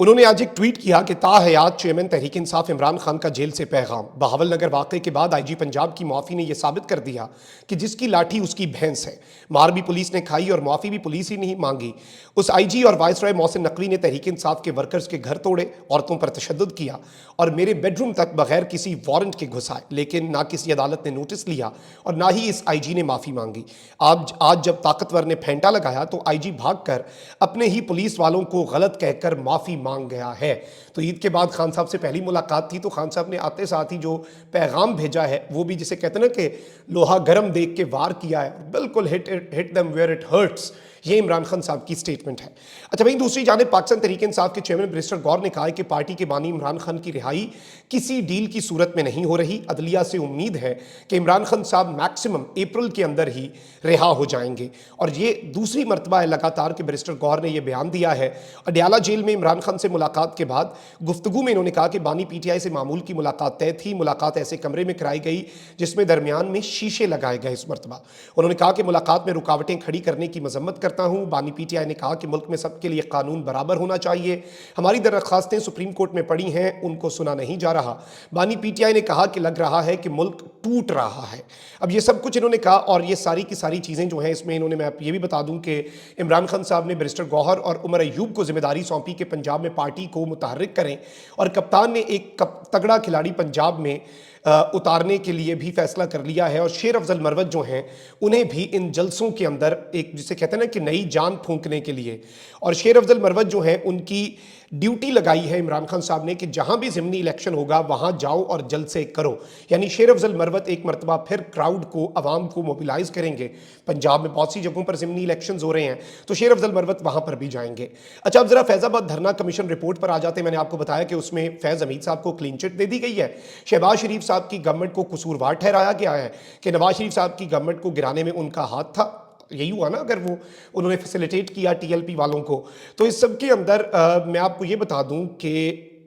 انہوں نے آج ایک ٹویٹ کیا کہ تاحیات چیئرمین تحریک انصاف عمران خان کا جیل سے پیغام۔ بہاول نگر واقعے کے بعد آئی جی پنجاب کی معافی نے یہ ثابت کر دیا کہ جس کی لاٹھی اس کی بھینس ہے۔ مار بھی پولیس نے کھائی اور معافی بھی پولیس ہی نہیں مانگی۔ اس آئی جی اور وائس رائے محسن نقوی نے تحریک انصاف کے ورکرز کے گھر توڑے، عورتوں پر تشدد کیا اور میرے بیڈ روم تک بغیر کسی وارنٹ کے گھسائے، لیکن نہ کسی عدالت نے نوٹس لیا اور نہ ہی اس آئی جی نے معافی مانگی۔ آج جب طاقتور نے پھینٹا لگایا تو آئی جی بھاگ کر اپنے ہی پولیس والوں کو غلط کہہ کر معافی مانگ گیا ہے۔ تو عید کے بعد خان صاحب سے پہلی ملاقات تھی تو خان صاحب نے آتے ساتھ ہی جو پیغام بھیجا ہے وہ بھی جسے کہتے ہیں نا کہ لوہا گرم دیکھ کے وار کیا ہے، بالکل ہٹ them where it hurts، یہ عمران خان صاحب کی سٹیٹمنٹ ہے۔ اچھا بھئی، دوسری جانب پاکستان تحریک انصاف کے چیئرمین بیرسٹر گور نے کہا ہے کہ پارٹی کے بانی عمران خان کی رہائی کسی ڈیل کی صورت میں نہیں ہو رہی۔ عدلیہ سے امید ہے کہ عمران خان صاحب میکسیمم اپریل کے اندر ہی رہا ہو جائیں گے، اور یہ دوسری مرتبہ ہے لگاتار کہ بیرسٹر گور نے یہ بیان دیا ہے۔ اڈیالہ جیل میں عمران خان سے ملاقات کے بعد گفتگو میں انہوں نے کہا کہ بانی پی ٹی آئی سے معمول کی ملاقات طے تھی۔ ملاقات ایسے کمرے میں کرائی گئی جس میں درمیان میں شیشے لگائے گئے۔ اس مرتبہ انہوں نے کہا کہ ملاقات میں رکاوٹیں کھڑی کرنے کی مذمت کرتا ہوں۔ بانی پی ٹی آئی نے کہا کہ ملک میں سب کے لیے قانون برابر ہونا چاہیے۔ ہماری درخواستیں سپریم کورٹ میں پڑی ہیں، ان کو سنا نہیں جا رہا۔ بانی پی ٹی آئی نے کہا کہ لگ رہا ہے کہ ملک ٹوٹ رہا ہے۔ اب یہ سب کچھ انہوں نے کہا، اور یہ ساری کی ساری چیزیں جو ہیں اس میں انہوں نے، میں یہ بھی بتا دوں کہ عمران خان صاحب نے بیرسٹر گوہر اور عمر ایوب کو ذمہ داری سونپی کہ پنجاب میں پارٹی کو متحرک کریں، اور کپتان نے ایک تگڑا کھلاڑی پنجاب میں اتارنے کے لیے بھی فیصلہ کر لیا ہے، اور شیر افضل مروت جو ہیں انہیں بھی ان جلسوں کے اندر ایک جسے کہتے ہیں نا کہ نئی جان پھونکنے کے لیے، اور شیر افضل مروت جو ہیں ان کی ڈیوٹی لگائی ہے عمران خان صاحب نے کہ جہاں بھی ضمنی الیکشن ہوگا وہاں جاؤ اور جلسے کرو۔ یعنی شیر افضل مروت ایک مرتبہ پھر کراؤڈ کو، عوام کو موبیلائز کریں گے۔ پنجاب میں بہت سی جگہوں پر ضمنی الیکشنز ہو رہے ہیں تو شیر افضل مروت وہاں پر بھی جائیں گے۔ اچھا، اب ذرا فیض آباد دھرنا کمیشن رپورٹ پر آ جاتے ہیں۔ میں نے آپ کو بتایا کہ اس میں فیض حمید صاحب کو کلین چٹ دے دی گئی ہے۔ شہباز شریف صاحب کی گورنمنٹ کو قصوروار ٹھہرایا گیا ہے کہ نواز شریف صاحب کی گورنمنٹ کو گرانے میں ان کا ہاتھ تھا۔ یہی ہوا نا، اگر وہ انہوں نے فیسیلیٹیٹ کیا ٹی ایل پی والوں کو۔ تو اس سب کے اندر میں آپ کو یہ بتا دوں کہ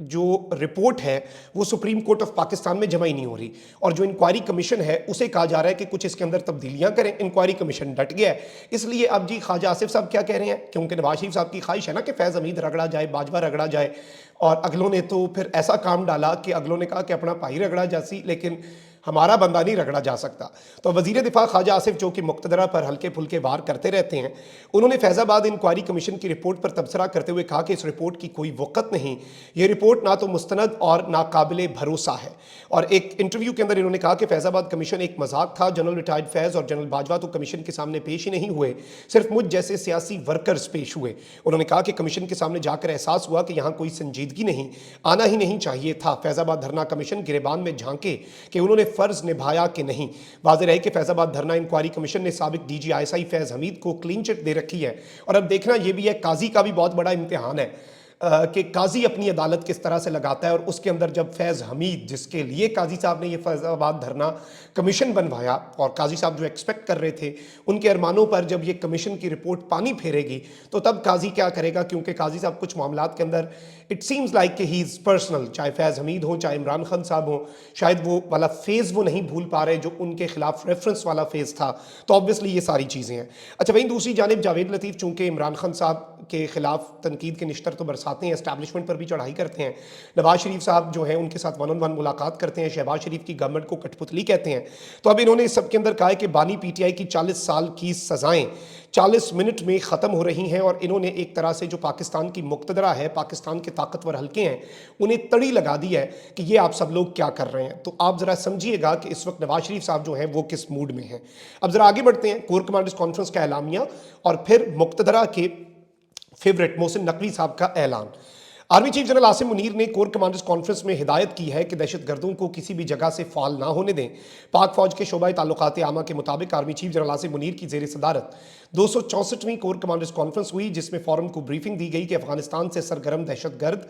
جو رپورٹ ہے وہ سپریم کورٹ آف پاکستان میں جمع ہی نہیں ہو رہی، اور جو انکوائری کمیشن ہے اسے کہا جا رہا ہے کہ کچھ اس کے اندر تبدیلیاں کریں۔ انکوائری کمیشن ڈٹ گیا ہے، اس لیے اب جی خواجہ آصف صاحب کیا کہہ رہے ہیں، کیونکہ نواز شریف صاحب کی خواہش ہے نا کہ فیض حمید رگڑا جائے، باجوہ رگڑا جائے، اور اگلوں نے تو پھر ایسا کام ڈالا کہ اگلوں نے کہا کہ اپنا بھائی رگڑا جاسی، لیکن ہمارا بندہ نہیں رگڑا جا سکتا۔ تو وزیر دفاع خواجہ آصف، جو کہ مقتدرہ پر ہلکے پھلکے وار کرتے رہتے ہیں، انہوں نے فیض آباد انکوائری کمیشن کی رپورٹ پر تبصرہ کرتے ہوئے کہا کہ اس رپورٹ کی کوئی وقت نہیں، یہ رپورٹ نہ تو مستند اور ناقابل بھروسہ ہے۔ اور ایک انٹرویو کے اندر انہوں نے کہا کہ فیض آباد کمیشن ایک مذاق تھا، جنرل ریٹائرڈ فیض اور جنرل باجوہ تو کمیشن کے سامنے پیش ہی نہیں ہوئے، صرف مجھ جیسے سیاسی ورکرز پیش ہوئے۔ انہوں نے کہا کہ کمیشن کے سامنے جا کر احساس ہوا کہ یہاں کوئی سنجیدگی نہیں، آنا ہی نہیں چاہیے تھا۔ فیض آباد دھرنا کمیشن گریبان میں جھانکے کہ انہوں نے فرض نبھایا کہ نہیں۔ واضح رہے کہ فیض آباد دھرنا انکوائری کمیشن نے سابق D G I S I فیض حمید کو کلین چٹ دے رکھی ہے، اور اب دیکھنا یہ بھی ہے، قاضی کا بھی بہت بڑا امتحان ہے کہ قاضی اپنی عدالت کس طرح سے لگاتا ہے، اور اس کے اندر جب فیض حمید، جس کے لیے قاضی صاحب نے یہ فیض آباد دھرنا کمیشن بنوایا، اور قاضی صاحب جو ایکسپیکٹ کر رہے تھے ان کے ارمانوں پر جب یہ کمیشن کی رپورٹ پانی پھیرے گی تو تب قاضی کیا کرے گا، کیونکہ قاضی صاحب کچھ معاملات کے اندر اٹ سیمز لائک کہ ہی از پرسنل، چاہے فیض حمید ہوں چاہے عمران خان صاحب ہوں، شاید وہ والا فیز وہ نہیں بھول پا رہے جو ان کے خلاف ریفرنس والا فیز تھا۔ تو obviously یہ ساری چیزیں ہیں۔ اچھا وہیں دوسری جانب جاوید لطیف چونکہ عمران خان صاحب کے خلاف تنقید کے نشتر تو برساتے ہیں، اسٹیبلشمنٹ پر بھی چڑھائی کرتے ہیں، نواز شریف صاحب جو ہیں ان کے ساتھ ون آن ون ملاقات کرتے ہیں، شہباز شریف کی گورنمنٹ کو کٹھ پتلی کہتے ہیں، تو اب انہوں نے اس سب کے اندر کہا ہے کہ بانی پی ٹی آئی کی 40 سال کی سزائیں 40 منٹ میں ختم ہو رہی ہیں، اور انہوں نے ایک طرح سے جو پاکستان کی مقتدرہ ہے، پاکستان کے طاقتور حلقے ہیں، انہیں تڑی لگا دی ہے کہ یہ آپ سب لوگ کیا کر رہے ہیں۔ تو آپ ذرا سمجھیے گا کہ اس وقت نواز شریف صاحب جو ہیں وہ کس موڈ میں ہیں۔ اب ذرا آگے بڑھتے ہیں، کور کمانڈرز کانفرنس کا اعلامیہ اور پھر مقتدرہ کے فیورٹ محسن نقوی صاحب کا اعلان۔ Army chief general Asim Munir نے کور کمانڈرز کانفرنس میں ہدایت کی ہے کہ دہشت گردوں کو کسی بھی جگہ سے فعال نہ ہونے دیں۔ پاک فوج کے شعبہ تعلقات عامہ کے مطابق army chief general Asim Munir کی زیر صدارت 264ویں کور کمانڈرز کانفرنس ہوئی، جس میں فورم کو بریفنگ دی گئی کہ افغانستان سے سرگرم دہشت گرد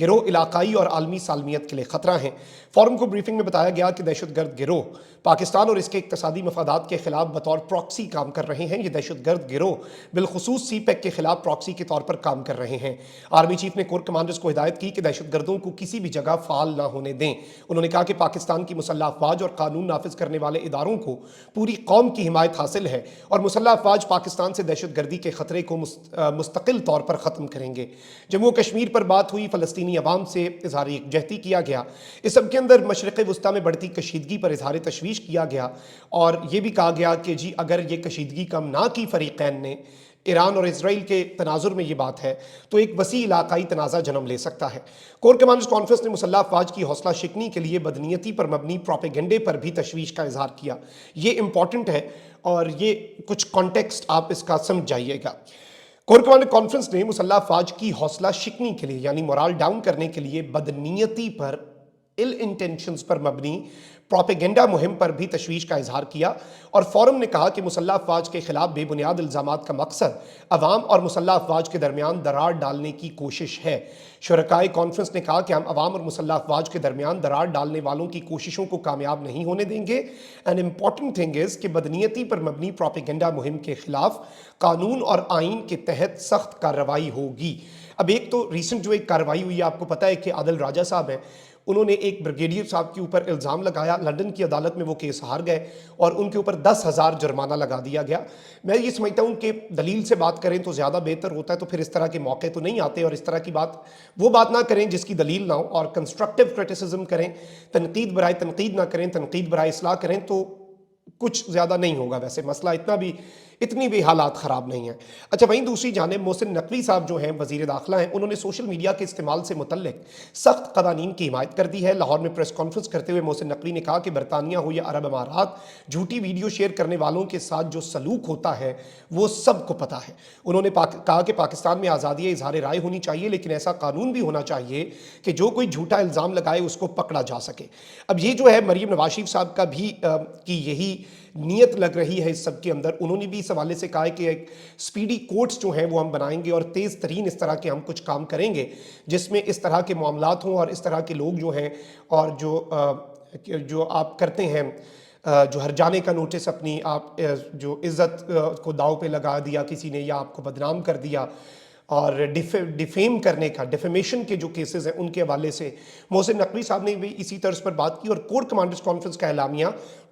گروہ علاقائی اور عالمی سالمیت کے لیے خطرہ ہیں۔ فورم کو بریفنگ میں بتایا گیا کہ دہشت گرد گروہ پاکستان اور اس کے اقتصادی مفادات کے خلاف بطور پراکسی کام کر رہے ہیں۔ یہ دہشت گرد گروہ بالخصوص سی پیک کے خلاف پراکسی کے طور پر کام کر رہے ہیں۔ آرمی چیف نے کور کمانڈرز کو ہدایت کی کہ دہشت گردوں کو کسی بھی جگہ فعال نہ ہونے دیں۔ انہوں نے کہا کہ پاکستان کی مسلح افواج اور قانون نافذ کرنے والے اداروں کو پوری قوم کی حمایت حاصل ہے، اور مسلح افواج پاکستان پاکستان سے دہشت گردی کے خطرے کو مستقل طور پر ختم کریں گے۔ جموں و کشمیر پر بات ہوئی، فلسطینی عوام سے اظہار یکجہتی کیا گیا۔ اس سب کے اندر مشرق وسطیٰ میں بڑھتی کشیدگی پر اظہار تشویش کیا گیا اور یہ بھی کہا گیا کہ جی اگر یہ کشیدگی کم نہ کی فریقین نے، ایران اور اسرائیل کے تناظر میں یہ بات ہے تو ایک وسیع علاقائی تنازع جنم لے سکتا ہے۔ کور کمانڈرز کانفرنس نے مسلح افواج کی حوصلہ شکنی کے لیے بدنیتی پر مبنی پروپیگنڈے پر بھی تشویش کا اظہار کیا۔ یہ امپورٹنٹ ہے اور یہ کچھ کانٹیکسٹ آپ اس کا سمجھ جائیے گا۔ کور کمانڈر کانفرنس نے مسلح افواج کی حوصلہ شکنی کے لیے یعنی مورال ڈاؤن کرنے کے لیے بدنیتی پر ill intentions پر مبنی پروپیگنڈا مہم پر بھی تشویش کا اظہار کیا اور فورم نے کہا کہ مسلح افواج کے خلاف بے بنیاد الزامات کا مقصد عوام اور مسلح افواج کے درمیان درار ڈالنے کی کوشش ہے۔ شرکائے کانفرنس نے کہا کہ ہم عوام اور مسلح افواج کے درمیان درار ڈالنے والوں کی کوششوں کو کامیاب نہیں ہونے دیں گے۔ An important thing is کہ بدنیتی پر مبنی پروپیگنڈا مہم کے خلاف قانون اور آئین کے تحت سخت کارروائی ہوگی۔ اب ایک تو ریسنٹ جو ایک کارروائی ہوئی ہے، آپ کو پتہ ہے کہ عادل راجہ صاحب ہیں، انہوں نے ایک بریگیڈیئر صاحب کے اوپر الزام لگایا، لندن کی عدالت میں وہ کیس ہار گئے اور ان کے اوپر 10,000 جرمانہ لگا دیا گیا۔ میں یہ سمجھتا ہوں کہ دلیل سے بات کریں تو زیادہ بہتر ہوتا ہے، تو پھر اس طرح کے موقع تو نہیں آتے اور اس طرح کی وہ بات نہ کریں جس کی دلیل نہ ہو اور کنسٹرکٹیو کرٹیسزم کریں، تنقید برائے تنقید نہ کریں، تنقید برائے اصلاح کریں تو کچھ زیادہ نہیں ہوگا۔ ویسے مسئلہ اتنی بھی حالات خراب نہیں ہیں۔ اچھا، وہیں دوسری جانب محسن نقوی صاحب جو ہیں وزیر داخلہ ہیں، انہوں نے سوشل میڈیا کے استعمال سے متعلق سخت قوانین کی حمایت کر دی ہے۔ لاہور میں پریس کانفرنس کرتے ہوئے محسن نقوی نے کہا کہ برطانیہ ہو یا عرب امارات، جھوٹی ویڈیو شیئر کرنے والوں کے ساتھ جو سلوک ہوتا ہے وہ سب کو پتہ ہے۔ انہوں نے کہا کہ پاکستان میں آزادی اظہار رائے ہونی چاہیے، لیکن ایسا قانون بھی ہونا چاہیے کہ جو کوئی جھوٹا الزام لگائے اس کو پکڑا جا سکے۔ اب یہ جو ہے مریم نواز شریف صاحب کا بھی کی یہی نیت لگ رہی ہے اس سب کے اندر۔ انہوں نے بھی اس حوالے سے کہا ہے کہ ایک سپیڈی کورٹس جو ہیں وہ ہم بنائیں گے اور تیز ترین اس طرح کے ہم کچھ کام کریں گے جس میں اس طرح کے معاملات ہوں اور اس طرح کے لوگ جو ہیں اور جو آپ کرتے ہیں، جو ہر جانے کا نوٹس اپنی آپ جو عزت کو داؤ پہ لگا دیا کسی نے یا آپ کو بدنام کر دیا اور ڈیفیم کرنے کا، ڈیفیمیشن کے جو کیسز ہیں ان کے حوالے سے محسن نقوی صاحب نے بھی اسی طرز پر بات کی اور کور کمانڈرز کانفرنس کا اعلامیہ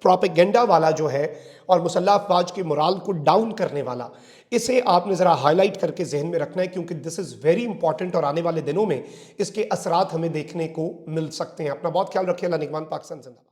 پروپیگنڈا والا جو ہے اور مسلح افواج کے مورال کو ڈاؤن کرنے والا، اسے آپ نے ذرا ہائی لائٹ کر کے ذہن میں رکھنا ہے کیونکہ دس از ویری امپورٹنٹ اور آنے والے دنوں میں اس کے اثرات ہمیں دیکھنے کو مل سکتے ہیں۔ اپنا بہت خیال رکھیے۔ اللہ نگہبان۔ پاکستان زندہ باد۔